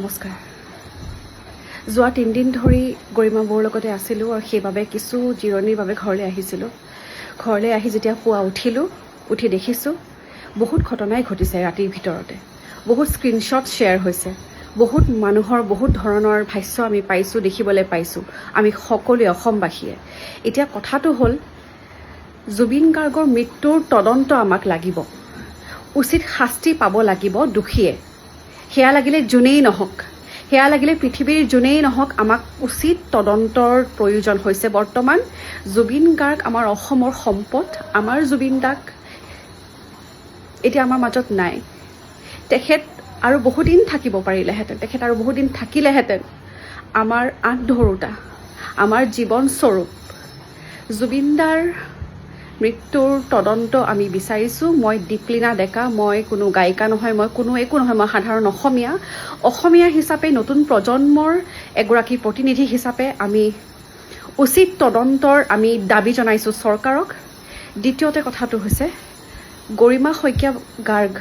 নমস্কাৰ। যোৱা 3 দিন ধৰি গৰিমা বৌৰ লগতে আছিলোঁ আৰু সেইবাবে কিছু জিৰণিৰ বাবে ঘৰলৈ আহিছিলোঁ। ঘৰলৈ আহি যেতিয়া পুৱা উঠি দেখিছোঁ বহুত ঘটনাই ঘটিছে ৰাতিৰ ভিতৰতে। বহুত স্ক্ৰীনশ্বট শ্বেয়াৰ হৈছে, বহুত মানুহৰ বহুত ধৰণৰ ভাষ্য আমি পাইছোঁ, দেখিবলৈ পাইছোঁ আমি সকলোৱে অসমবাসীয়ে। এতিয়া কথাটো হ'ল জুবিন গাৰ্গৰ মৃত্যুৰ তদন্ত আমাক লাগিব, উচিত শাস্তি পাব লাগিব দোষীয়ে। সেয়া লাগিলে যোনেই নহওক, সেয়া লাগিলে পৃথিৱীৰ যোনেই নহওক, আমাক উচিত তদন্তৰ প্ৰয়োজন হৈছে। বৰ্তমান জুবিন গাৰ্গ আমাৰ অসমৰ সম্পদ। আমাৰ জুবিন দাক এতিয়া আমাৰ মাজত নাই। তেখেত আৰু বহুদিন থাকিব পাৰিলেহেঁতেন, তেখেত আৰু বহুদিন থাকিলেহেঁতেন। আমাৰ আঁত-ধৰোঁতা, আমাৰ জীৱনস্বৰূপ জুবিন দাৰ মৃত্যুৰ তদন্ত আমি বিচাৰিছোঁ। মই দীপলিনা ডেকা, মই কোনো গায়িকা নহয়, মই কোনো একো নহয়, মই সাধাৰণ অসমীয়া হিচাপে নতুন প্ৰজন্মৰ এগৰাকী প্ৰতিনিধি হিচাপে আমি উচিত তদন্তৰ আমি দাবী জনাইছোঁ চৰকাৰক। দ্বিতীয়তে কথাটো হৈছে গৰিমা শইকীয়া গাৰ্গ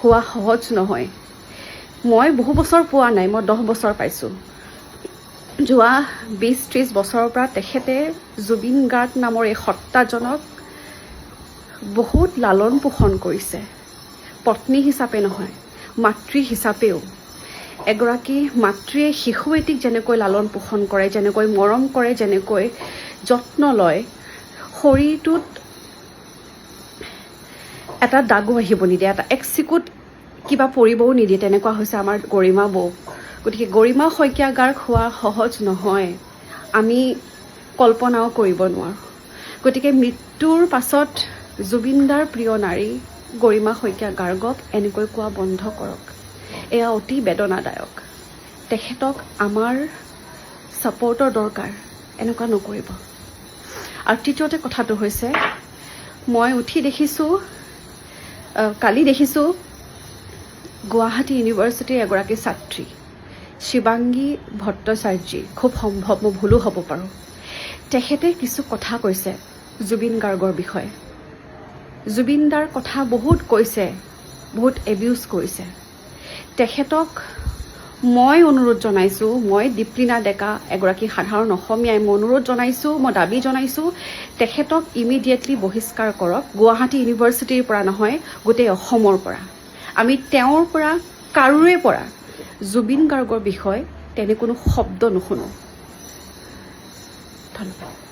হোৱা সহজ নহয়। মই বহু বছৰ পোৱা নাই, মই 10 বছৰ পাইছোঁ। যোৱা 20-30 বছৰৰ পৰা তেখেতে জুবিন গাৰ্গ নামৰ এই সত্তাজনক বহুত লালন পোষণ কৰিছে। পত্নী হিচাপে নহয়, মাতৃ হিচাপেও। এগৰাকী মাতৃয়ে শিশু এটিক যেনেকৈ লালন পোষণ কৰে, যেনেকৈ মৰম কৰে, যেনেকৈ যত্ন লয়, শৰীৰটোত এটা দাগো আহিব নিদিয়ে, এটা একচিকুট কিবা পৰিবও নিদিয়ে, তেনেকুৱা হৈছে আমাৰ গৰিমা বৌ। গতিকে গৰিমা শইকীয়া গাৰ্গ হোৱা সহজ নহয়, আমি কল্পনাও কৰিব নোৱাৰোঁ। গতিকে মৃত্যুৰ পাছত জুবিনদাৰ প্ৰিয় নাৰী গৰিমা শইকীয়া গাৰ্গক এনেকৈ কোৱা বন্ধ কৰক। এয়া অতি বেদনাদায়ক। তেখেতক আমাৰ ছাপৰ্টৰ দৰকাৰ, এনেকুৱা নকৰিব। আৰু তৃতীয়তে কথাটো হৈছে মই কালি দেখিছোঁ গুৱাহাটী ইউনিভাৰ্চিটিৰ এগৰাকী ছাত্ৰী শিৱাংগী ভট্টাচাৰ্যী, খুব সম্ভৱ মই ভুলো হ'ব পাৰোঁ, তেখেতে কিছু কথা কৈছে জুবিন গাৰ্গৰ বিষয়ে। জুবিন দাৰ কথা বহুত কৈছে, বহুত এবিউজ কৰিছে। তেখেতক মই অনুৰোধ জনাইছোঁ, মই দীপলিনা ডেকা এগৰাকী সাধাৰণ অসমীয়াই মই অনুৰোধ জনাইছোঁ, মই দাবী জনাইছোঁ তেখেতক ইমিডিয়েটলি বহিষ্কাৰ কৰক। গুৱাহাটী ইউনিভাৰ্চিটিৰ পৰা নহয়, গোটেই অসমৰ পৰা। আমি তেওঁৰ পৰা কাৰোৰে পৰা জুবিন গাৰ্গৰ বিষয়ে তেনে কোনো শব্দ নুশুনো। ধন্যবাদ।